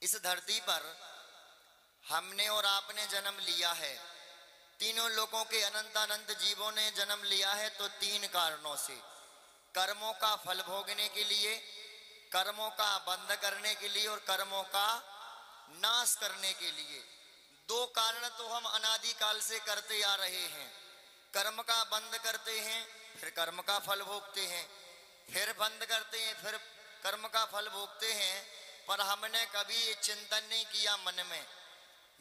इस धरती पर हमने और आपने जन्म लिया है, तीनों लोगों के अनंत अनंत जीवों ने जन्म लिया है, तो तीन कारणों से, कर्मों का फल भोगने के लिए, कर्मों का बंध करने के लिए और कर्मों का नाश करने के लिए। दो कारण तो हम अनादिकाल से करते आ रहे हैं, कर्म का बंध करते हैं फिर कर्म का फल भोगते हैं, फिर बंद करते हैं फिर कर्म का फल भोगते हैं। पर हमने कभी चिंतन नहीं किया, मन में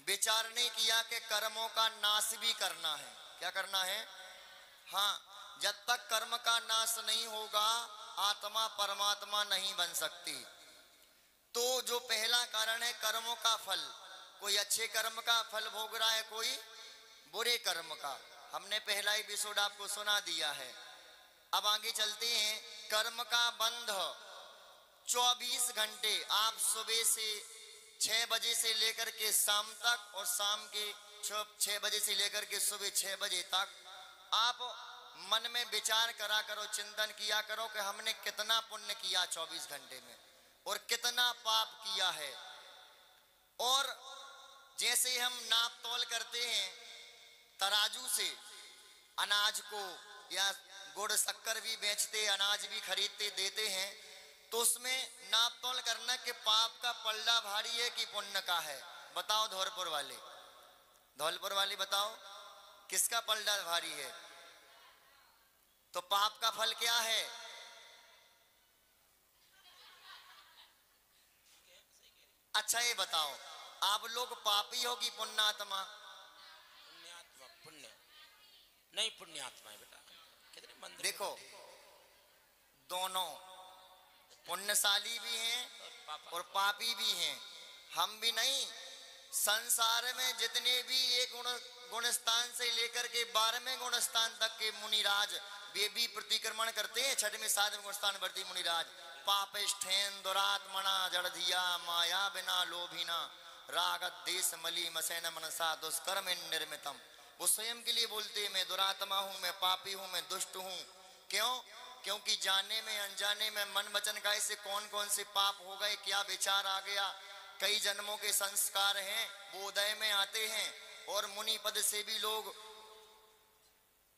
विचार नहीं किया कि कर्मों का नाश भी करना है। क्या करना है? हाँ, जब तक कर्म का नाश नहीं होगा आत्मा परमात्मा नहीं बन सकती। तो जो पहला कारण है कर्मों का फल, कोई अच्छे कर्म का फल भोग रहा है, कोई बुरे कर्म का। हमने पहला ही एपिसोड आपको सुना दिया है। अब आगे चलते हैं। कर्म का बंध 24 घंटे, आप सुबह से 6 बजे से लेकर के शाम तक और शाम के 6 बजे से लेकर के सुबह 6 बजे तक आप मन में विचार करा करो, चिंतन किया करो कि हमने कितना पुण्य किया 24 घंटे में और कितना पाप किया है। और जैसे हम नाप तोल करते हैं तराजू से अनाज को, या गुड़ शक्कर भी बेचते, अनाज भी खरीदते देते हैं, तो उसमें नाप तोल करना कि पाप का पल्ला भारी है कि पुण्य का है। बताओ धौलपुर वाले, धौलपुर वाले बताओ किसका पल्ला भारी है? तो पाप का फल क्या है? अच्छा ये बताओ, आप लोग पापी हो कि पुण्यात्मा? पुण्यात्मा। पुण्य नहीं, पुण्यात्मा है बेटा। कितने मंदिर देखो, दोनों पुण्यशाली भी हैं और पापी भी हैं। हम भी नहीं, संसार में जितने भी एक गुण स्थान से लेकर के 12वें गुण स्थान तक के मुनिराज वे भी प्रतिक्रमण करते हैं। 6वें 7वें गुण स्थान वर्ती मुनिराज। पापिष्ठेन दुरात्मना जड़धिया माया बिना लोभिना राग देश मली मसेन मनसा दुष्कर्म निर्मितम। वो स्वयं के लिए बोलते मैं दुरात्मा हूं, मैं पापी हूं, मैं दुष्ट हूं। क्यों? क्योंकि जाने में अनजाने में मन वचन काये से कौन कौन से पाप हो गए, क्या विचार आ गया, कई जन्मों के संस्कार हैं वो उदय में आते हैं और मुनि पद से भी लोग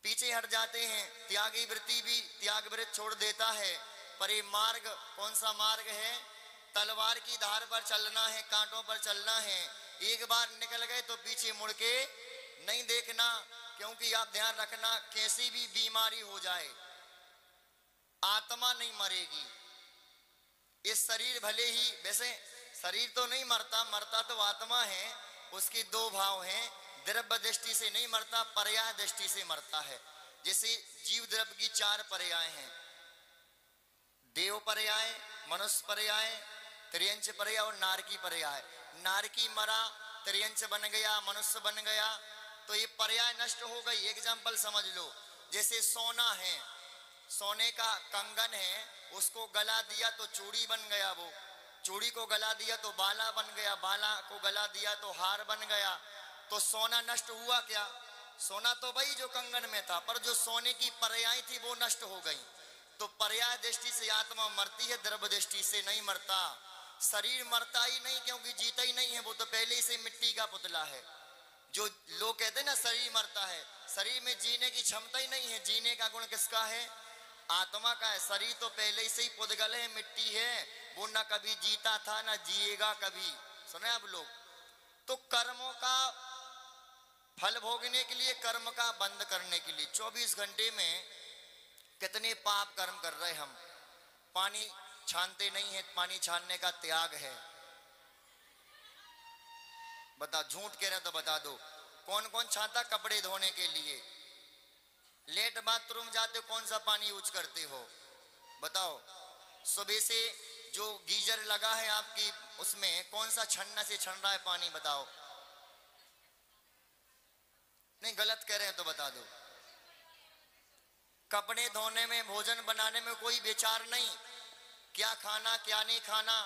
पीछे हट जाते हैं। त्यागी वृत्ति भी त्याग वृत्ति छोड़ देता है। पर ये मार्ग कौन सा मार्ग है? तलवार की धार पर चलना है, कांटों पर चलना है। एक बार निकल गए तो पीछे मुड़ के नहीं देखना, क्योंकि आप ध्यान रखना कैसी भी बीमारी हो जाए आत्मा नहीं मरेगी। इस शरीर भले ही, वैसे शरीर तो नहीं मरता, मरता तो आत्मा है। उसके दो भाव हैं, द्रव्य दृष्टि से नहीं मरता, पर्याय दृष्टि से मरता है। जैसे जीव द्रव्य की 4 पर्याय हैं, देव पर्याय, मनुष्य पर्याय, त्रियंच पर्याय और नारकी पर्याय। नारकी मरा, त्रियंच बन गया, मनुष्य बन गया, तो ये पर्याय नष्ट हो गई। एग्जाम्पल समझ लो, जैसे सोना है, सोने का कंगन है, उसको गला दिया तो चूड़ी बन गया, वो चूड़ी को गला दिया तो बाला बन गया, बाला को गला दिया तो हार बन गया। तो सोना नष्ट हुआ क्या? सोना तो वही जो कंगन में था, पर जो सोने की पर्याय थी वो नष्ट हो गई। तो पर्याय दृष्टि से आत्मा मरती है, द्रव्य दृष्टि से नहीं मरता। शरीर मरता ही नहीं, क्योंकि जीता ही नहीं है, वो तो पहले ही से मिट्टी का पुतला है। जो लोग कहते हैं ना शरीर मरता है, शरीर में जीने की क्षमता ही नहीं है। जीने का गुण किसका है? आत्मा का है। शरीर तो पहले से ही पुद्गल है, मिट्टी है, वो ना कभी जीता था ना जिएगा कभी। सुने आप लोग? तो कर्मों का फल भोगने के लिए, कर्म का बंद करने के लिए 24 घंटे में कितने पाप कर्म कर रहे हम। पानी छानते नहीं है, पानी छानने का त्याग है। बता, झूठ कह रहे तो बता दो, कौन कौन छाता कपड़े धोने के लिए? लेट बाथरूम जाते कौन सा पानी यूज करते हो? बताओ। सुबह से जो गीजर लगा है आपकी, उसमें कौन सा छन्ना से छन रहा है पानी? बताओ। नहीं, गलत कह रहे हैं तो बता दो। कपड़े धोने में, भोजन बनाने में कोई विचार नहीं, क्या खाना क्या नहीं खाना,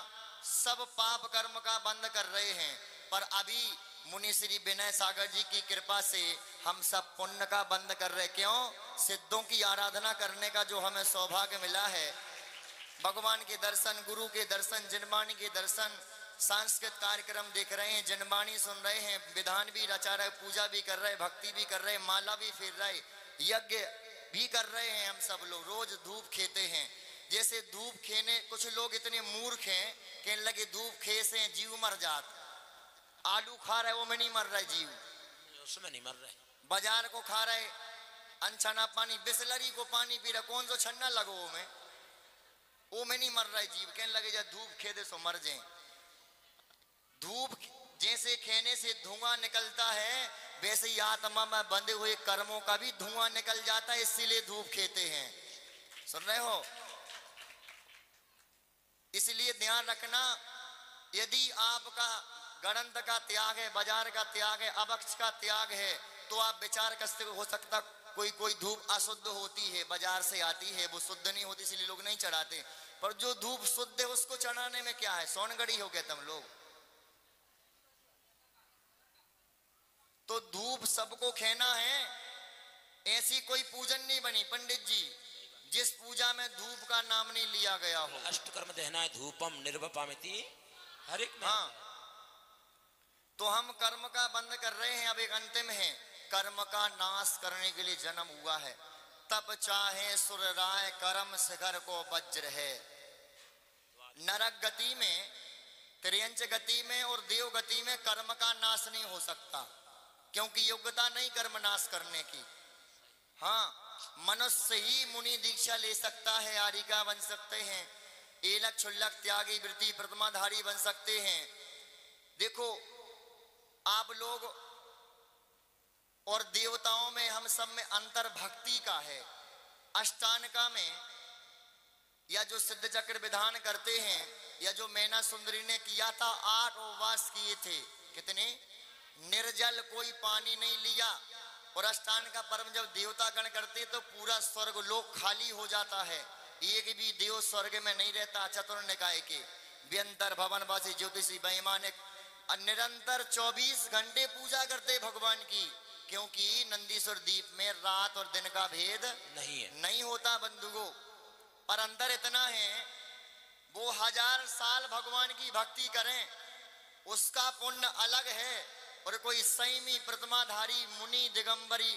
सब पाप कर्म का बंद कर रहे हैं। पर अभी मुनि श्री विनय सागर जी की कृपा से हम सब पुण्य का बंद कर रहे। क्यों? सिद्धों की आराधना करने का जो हमें सौभाग्य मिला है, भगवान के दर्शन, गुरु के दर्शन, जिनवाणी के दर्शन, सांस्कृतिक कार्यक्रम देख रहे हैं, जनवाणी सुन रहे हैं, विधान भी रचा रहे, पूजा भी कर रहे, भक्ति भी कर रहे, माला भी फेर रहे, यज्ञ भी कर रहे हैं। हम सब लोग रोज धूप खेते हैं। जैसे धूप खेने कुछ लोग इतने मूर्ख हैं, कहने लगे धूप खे से जीव मर जात। आलू खा रहे वो में नहीं मर रहा जीव, उसमें नहीं मर रहे। बाजार को खा रहे, अनछना पानी, बिस्लरी को पानी पी रहा, कौन सा छन्ना लगो वो में नहीं मर रहा है जीव। कहने लगे जब धूप खे दे सो मर जाए। धूप जैसे खेने से धुआं निकलता है, वैसे ही आत्मा में बंधे हुए कर्मों का भी धुआं निकल जाता है, इसीलिए धूप खेते हैं। सुन रहे हो? इसलिए ध्यान रखना, यदि आपका गणंत का त्याग है, बाजार का त्याग है, अभक्ष का त्याग है, तो आप विचार करते हो सकता कोई धूप अशुद्ध होती है, बाजार से आती है, वो शुद्ध नहीं होती, इसलिए लोग नहीं चढ़ाते। पर जो धूप शुद्ध है उसको चढ़ाने में क्या है, सोनगढ़ी हो गए तुम लोग। तो धूप सबको खेना है, ऐसी कोई पूजन नहीं बनी पंडित जी जिस पूजा में धूप का नाम नहीं लिया गया हो। अष्टकर्म दहना है धूपम निर्वपामिति हर एक में। हाँ, तो हम कर्म का बंद कर रहे हैं। अब एक अंतिम है, कर्म का नाश करने के लिए जन्म हुआ है। तब चाहे सुर राय कर्म शिखर को वज्र है। नरक गति में, त्रियंच गति में और देव गति में कर्म का नाश नहीं हो सकता, क्योंकि योग्यता नहीं कर्म नाश करने की। हाँ, मनुष्य ही मुनि दीक्षा ले सकता है, आरिका बन सकते हैं, एलक क्षुल्लक त्यागी वृत्ति प्रतिमाधारी बन सकते हैं। देखो आप लोग और देवताओं में, हम सब में अंतर भक्ति का है। अष्टानका में या जो सिद्ध चक्र विधान करते हैं, या जो मैना सुंदरी ने किया था, 8 उपवास किए थे। कितने? निर्जल, कोई पानी नहीं लिया। और अष्टांग का पर्व जब देवता गण करते तो पूरा स्वर्ग लोक खाली हो जाता है, एक भी देव स्वर्ग में नहीं रहता। चतुर निकाय के व्यंतर भवनवासी ज्योतिषी वैमानिक निरंतर 24 घंटे पूजा करते भगवान की, क्योंकि नंदीश्वर दीप में रात और दिन का भेद नहीं होता बंधुओं। पर अंतर इतना है, वो 1000 साल भगवान की भक्ति करें उसका पुण्य अलग है, और कोई संयमी प्रतिमाधारी मुनि दिगंबरी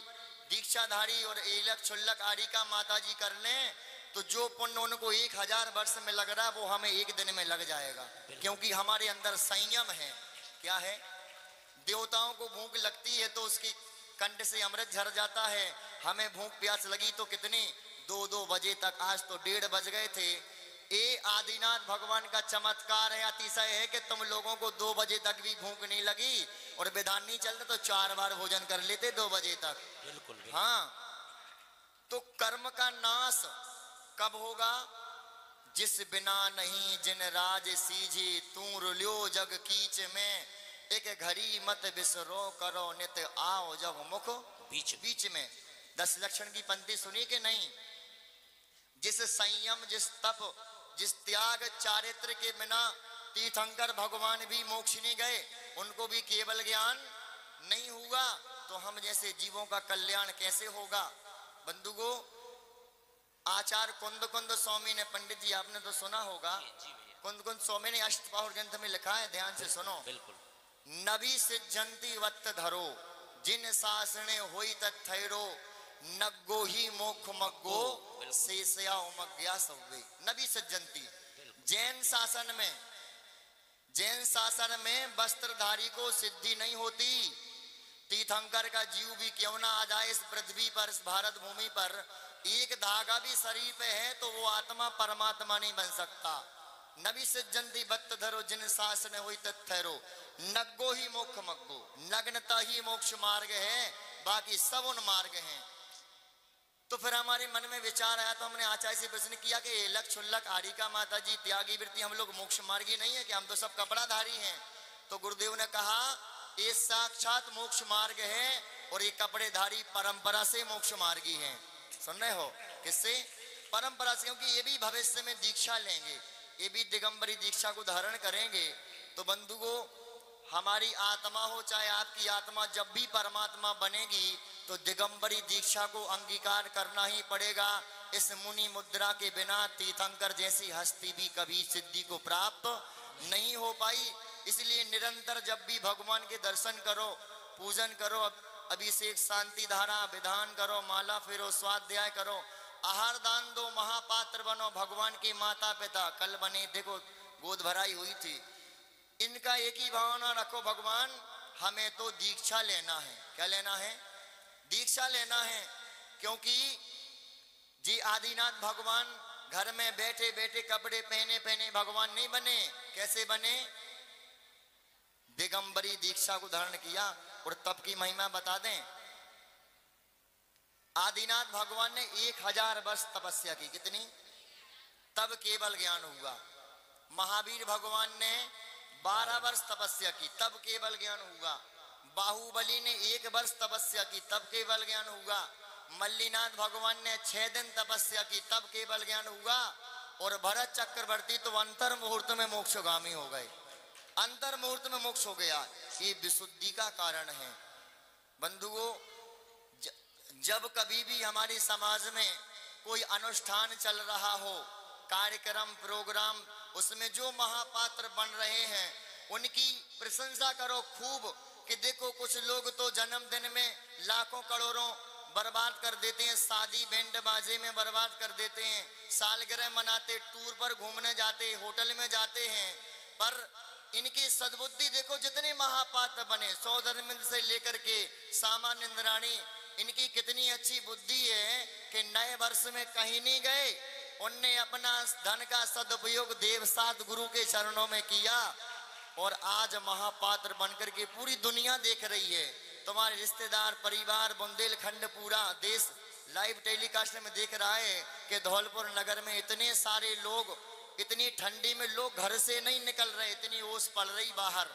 दीक्षाधारी और एलक क्षुल्लक आरिका माता जी कर लें तो जो पुण्य उनको 1000 वर्ष में लग रहा है वो हमें एक दिन में लग जाएगा, क्योंकि हमारे अंदर संयम है। क्या है? देवताओं को भूख लगती है तो उसकी कंठ से अमृत झर जाता है, हमें भूख प्यास लगी तो कितने 2-2 बजे तक, आज तो 1:30 बज गए थे। ये आदिनाथ भगवान का चमत्कार है, अतिशय है कि तुम लोगों को 2 बजे तक भी भूख नहीं लगी, और विधान नहीं चलता तो 4 बार भोजन कर लेते 2 बजे तक। बिल्कुल। हाँ, तो कर्म का नाश कब होगा? जिस बिना नहीं जिन राज सीझे, तू रुल्यो जग कीच में, एक घड़ी मत बिसरो करो नित आओ जब मुख बीच में। 10 लक्षण की पंक्ति सुनी कि नहीं? जिस संयम, जिस तप, जिस त्याग चारित्र के बिना तीर्थंकर भगवान भी मोक्ष नहीं गए, उनको भी केवल ज्ञान नहीं हुआ, तो हम जैसे जीवों का कल्याण कैसे होगा? बंधुओं, आचार्य कुंद स्वामी ने, पंडित जी आपने तो सुना होगा, कुंद स्वामी ने अष्टपाहुर ग्रंथ में लिखा है, ध्यान से सुनो। बिल्कुल। नभी सिद्धंति वत्त धरो, जिन शासने होई तत्थैरो, नग्गो ही मोक्ष मग्गो शेषया उमग्या सव्वे। नभी सिद्धंति। जैन शासन में वस्त्रधारी को सिद्धि नहीं होती। तीर्थंकर का जीव भी क्यों ना आ जाए इस पृथ्वी पर, इस भारत भूमि पर, एक धागा भी शरीर पे है तो वो आत्मा परमात्मा नहीं बन सकता। नभी सिद्धंति वत्त धरो, जिन शासन होई तत्थैरो, नग्गो ही मोक्ष मग्गो। नग्नता ही मोक्ष मार्ग है, बाकी सब उन मार्ग हैं। तो फिर हमारे मन में विचार आया, तो हमने आचार्य से प्रश्न किया कि एलक क्षुल्लक आरिका माता जी त्यागी वृत्ति, हम लोग मोक्ष मार्गी नहीं है कि? हम तो सब कपड़ाधारी हैं। तो गुरुदेव ने कहा ये साक्षात मोक्ष मार्ग है, और ये कपड़ेधारी परंपरा से मोक्ष मार्गी हैं। सुन रहे हो? किससे? परंपरा से, क्योंकि ये भी भविष्य में दीक्षा लेंगे, ये भी दिगंबरी दीक्षा को धारण करेंगे। तो बंधुओं, हमारी आत्मा हो चाहे आपकी आत्मा, जब भी परमात्मा बनेगी तो दिगंबरी दीक्षा को अंगीकार करना ही पड़ेगा। इस मुनि मुद्रा के बिना तीर्थंकर जैसी हस्ती भी कभी सिद्धि को प्राप्त नहीं हो पाई। इसलिए निरंतर जब भी भगवान के दर्शन करो, पूजन करो, अभिषेक, शांति धारा विधान करो, माला फेरो, स्वाध्याय करो, आहार दान दो, महापात्र बनो, भगवान के माता पिता कल बने। देखो गोद भराई हुई थी, इनका एक ही भावना रखो, भगवान हमें तो दीक्षा लेना है। क्या लेना है? दीक्षा लेना है। क्योंकि जी आदिनाथ भगवान घर में बैठे बैठे कपड़े पहने पहने भगवान नहीं बने। कैसे बने? दिगंबरी दीक्षा को धारण किया। और तप की महिमा बता दें, आदिनाथ भगवान ने 1000 वर्ष तपस्या की। कितनी? तब केवल ज्ञान हुआ। महावीर भगवान ने 12 वर्ष तपस्या की, तब केवल ज्ञान हुआ। बाहुबली ने 1 वर्ष तपस्या की, तब केवल ज्ञान हुआ। मल्लीनाथ भगवान ने 6 दिन तपस्या की, तब केवल ज्ञान हुआ। और भरत चक्रवर्ती तो अंतर मुहूर्त में मोक्षगामी हो गए, अंतर मुहूर्त में मोक्ष हो गया। ये विशुद्धि का कारण है। बंधुओं, जब कभी भी हमारे समाज में कोई अनुष्ठान चल रहा हो, कार्यक्रम प्रोग्राम, उसमें जो महापात्र बन रहे हैं उनकी प्रशंसा करो खूब। कि देखो कुछ लोग तो जन्मदिन में लाखों करोड़ों बर्बाद कर देते हैं, शादी बैंड बाजे में बर्बाद कर देते हैं, सालगिरह मनाते, टूर पर घूमने जाते, होटल में जाते हैं। पर इनकी सद्बुद्धि देखो, जितने महापात्र बने, सौधर्मिंद से लेकर के सामान्य इंद्राणी, इनकी कितनी अच्छी बुद्धि है कि नए वर्ष में कहीं नहीं गए, उनने अपना धन का सदुपयोग देवसात गुरु के चरणों में किया। और आज महापात्र बनकर के पूरी दुनिया देख रही है। तुम्हारे रिश्तेदार, परिवार, बुंदेलखंड, पूरा देश लाइव टेलीकास्ट में देख रहा है कि धौलपुर नगर में इतने सारे लोग, इतनी ठंडी में लोग घर से नहीं निकल रहे, इतनी ओस पड़ रही बाहर,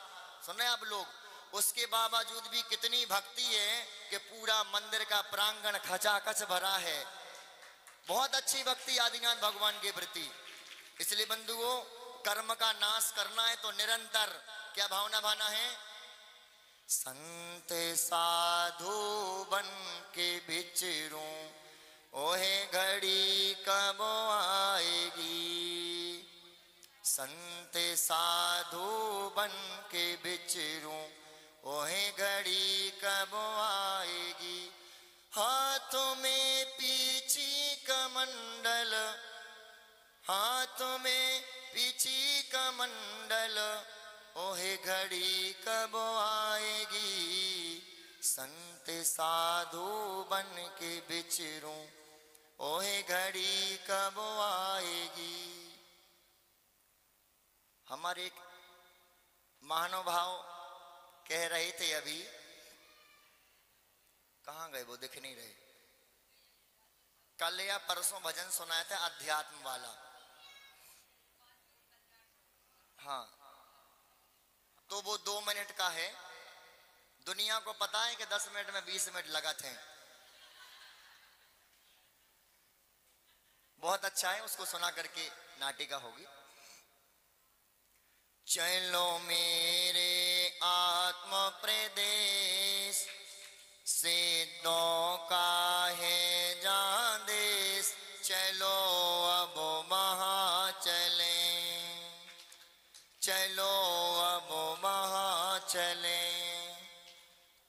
सुने आप लोग। उसके बावजूद भी कितनी भक्ति है कि पूरा मंदिर का प्रांगण खचाखच भरा है। बहुत अच्छी भक्ति आदिनाथ भगवान के प्रति। इसलिए बंधुओं, कर्म का नाश करना है तो निरंतर क्या भावना भाना है? संत साधु बन के बिचरूं, ओहे घड़ी कब आएगी। संत साधु बन के बिचरूं, ओहे घड़ी कब आएगी। हाथों में पीछी कमंडल, हाथों में पीछी कमंडल, ओहे घड़ी कब आएगी। संत साधु बन के बिचरूं, ओहे घड़ी कब आएगी। हमारे एक महानुभाव कह रहे थे, अभी कहाँ गए वो, दिख नहीं रहे। कल या परसों भजन सुनाया था अध्यात्म वाला। हाँ, तो वो 2 मिनट का है। दुनिया को पता है कि 10 मिनट में 20 मिनट लगा थे। बहुत अच्छा है, उसको सुना करके नाटिका होगी। चलो मेरे आत्म प्रदेश, सिद्धों का है जहाँ देश। चलो अब वहाँ चले, चलो अब वहाँ चले।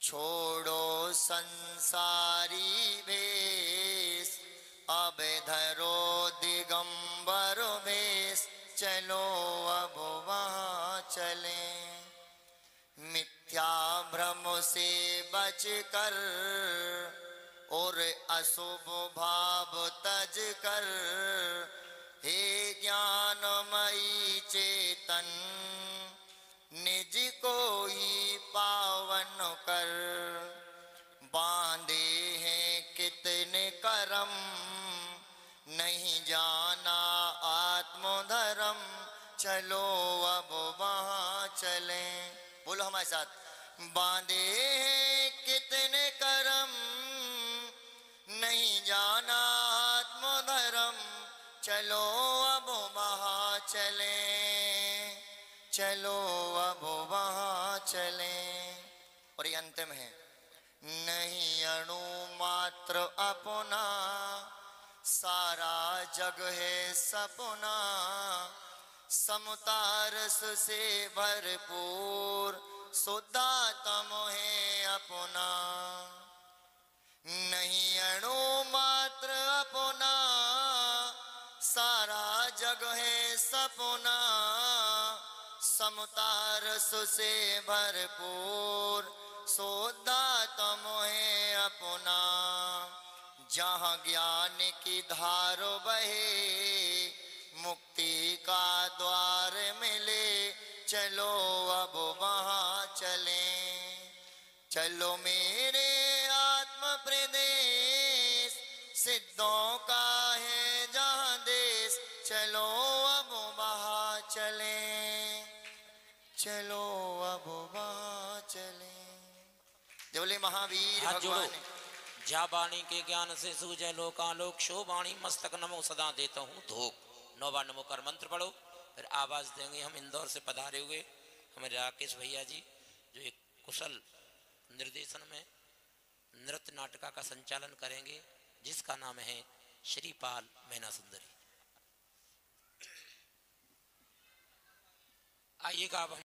छोड़ो संसारी भेष, अब धरो दिगंबर भेष। चलो अब वहाँ चले। मिथ्या भ्रम से बच कर और अशुभ भाव तज कर, हे ज्ञानमयी चेतन निज को ही पावन कर। बांधे हैं कितने करम, नहीं जाना आत्मधर्म। चलो अब वहाँ चले। बोलो हमारे साथ, बांधे हैं कितने करम, नहीं जाना आत्मधर्म। चलो अब वहाँ चले, चलो अब वहाँ चले। और ये अंतिम है, नहीं अणु मात्र अपना, सारा जग है सपना। समता रस से भरपूर शुद्धात्म है अपना, नहीं अणु मात्र अपना, सारा जग है सपना। समता रस से भरपूर शुद्धात्म है अपना, जहाँ ज्ञान की धार बहे मुक्ति का द्वार मिले, चलो अब वहाँ चलें। चलो मेरे आत्म प्रदेश सिद्धों का है जहाँ देश, चलो अब वहाँ चलें, चलो अब वहाँ चलें। जय बोले महावीर भगवान। जा वाणी के ज्ञान से सूझे लोकालोक, शो वाणी मस्तक नमो सदा देता हूँ धोख। 9 बार नमो कर मंत्र पढ़ो, फिर आवाज देंगे। हम इंदौर से पधारे हुए हमारे राकेश भैया जी, जो एक कुशल निर्देशन में नृत्य नाटका का संचालन करेंगे, जिसका नाम है श्रीपाल मैना सुंदरी। आइएगा अब